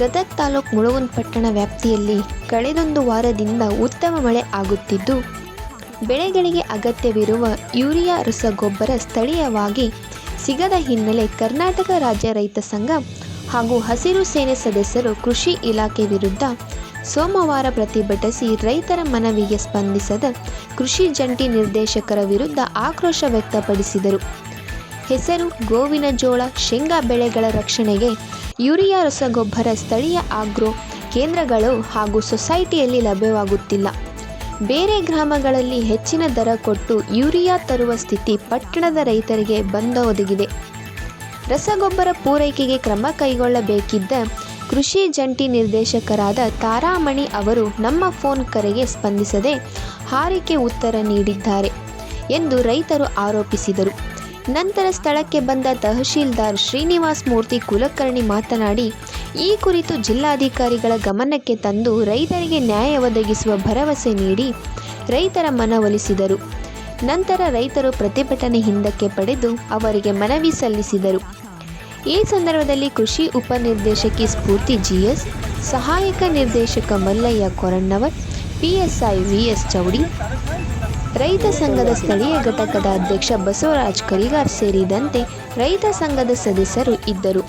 ಗದಗ ತಾಲೂಕು ಮುಳಗುಂದ ಪಟ್ಟಣ ವ್ಯಾಪ್ತಿಯಲ್ಲಿ ಕಳೆದೊಂದು ವಾರದಿಂದ ಉತ್ತಮ ಮಳೆ ಆಗುತ್ತಿದ್ದು, ಬೆಳೆಗಳಿಗೆ ಅಗತ್ಯವಿರುವ ಯೂರಿಯಾ ರಸಗೊಬ್ಬರ ಸ್ಥಳೀಯವಾಗಿ ಸಿಗದ ಹಿನ್ನೆಲೆ ಕರ್ನಾಟಕ ರಾಜ್ಯ ರೈತ ಸಂಘ ಹಾಗೂ ಹಸಿರು ಸೇನೆ ಸದಸ್ಯರು ಕೃಷಿ ಇಲಾಖೆ ವಿರುದ್ಧ ಸೋಮವಾರ ಪ್ರತಿಭಟಿಸಿ ರೈತರ ಮನವಿಗೆ ಸ್ಪಂದಿಸದ ಕೃಷಿ ಜಂಟಿ ನಿರ್ದೇಶಕರ ವಿರುದ್ಧ ಆಕ್ರೋಶ ವ್ಯಕ್ತಪಡಿಸಿದರು. ಹೆಸರು, ಗೋವಿನ ಜೋಳ, ಶೇಂಗಾ ಬೆಳೆಗಳ ರಕ್ಷಣೆಗೆ ಯೂರಿಯಾ ರಸಗೊಬ್ಬರ ಸ್ಥಳೀಯ ಆಗ್ರೋ ಕೇಂದ್ರಗಳು ಹಾಗೂ ಸೊಸೈಟಿಯಲ್ಲಿ ಲಭ್ಯವಾಗುತ್ತಿಲ್ಲ. ಬೇರೆ ಗ್ರಾಮಗಳಲ್ಲಿ ಹೆಚ್ಚಿನ ದರ ಕೊಟ್ಟು ಯೂರಿಯಾ ತರುವ ಸ್ಥಿತಿ ಪಟ್ಟಣದ ರೈತರಿಗೆ ಒದಗಿದೆ. ರಸಗೊಬ್ಬರ ಪೂರೈಕೆಗೆ ಕ್ರಮ ಕೈಗೊಳ್ಳಬೇಕಿದ್ದ ಕೃಷಿ ಜಂಟಿ ನಿರ್ದೇಶಕರಾದ ತಾರಾಮಣಿ ಅವರು ನಮ್ಮ ಫೋನ್ ಕರೆಗೆ ಸ್ಪಂದಿಸದೆ ಹಾರಿಕೆ ಉತ್ತರ ನೀಡಿದ್ದಾರೆ ಎಂದು ರೈತರು ಆರೋಪಿಸಿದರು. ನಂತರ ಸ್ಥಳಕ್ಕೆ ಬಂದ ತಹಶೀಲ್ದಾರ್ ಶ್ರೀನಿವಾಸ ಮೂರ್ತಿ ಕುಲಕರ್ಣಿ ಮಾತನಾಡಿ, ಈ ಕುರಿತು ಜಿಲ್ಲಾಧಿಕಾರಿಗಳ ಗಮನಕ್ಕೆ ತಂದು ರೈತರಿಗೆ ನ್ಯಾಯ ಒದಗಿಸುವ ಭರವಸೆ ನೀಡಿ ರೈತರ ಮನವೊಲಿಸಿದರು. ನಂತರ ರೈತರು ಪ್ರತಿಭಟನೆ ಹಿಂದಕ್ಕೆ ಪಡೆದು ಅವರಿಗೆ ಮನವಿ ಸಲ್ಲಿಸಿದರು. ಈ ಸಂದರ್ಭದಲ್ಲಿ ಕೃಷಿ ಉಪನಿರ್ದೇಶಕಿ ಸ್ಫೂರ್ತಿ ಜಿಎಸ್, ಸಹಾಯಕ ನಿರ್ದೇಶಕ ಮಲ್ಲಯ್ಯ ಕೊರಣ್ಣವರ್, ಪಿಎಸ್ಐ ವಿಎಸ್ ಚೌಡಿ, ರೈತ ಸಂಘದ ಸ್ಥಳೀಯ ಘಟಕದ ಅಧ್ಯಕ್ಷ ಬಸವರಾಜ್ ಕರಿಗಾರ್ ಸೇರಿದಂತೆ ರೈತ ಸಂಘದ ಸದಸ್ಯರು ಇದ್ದರು.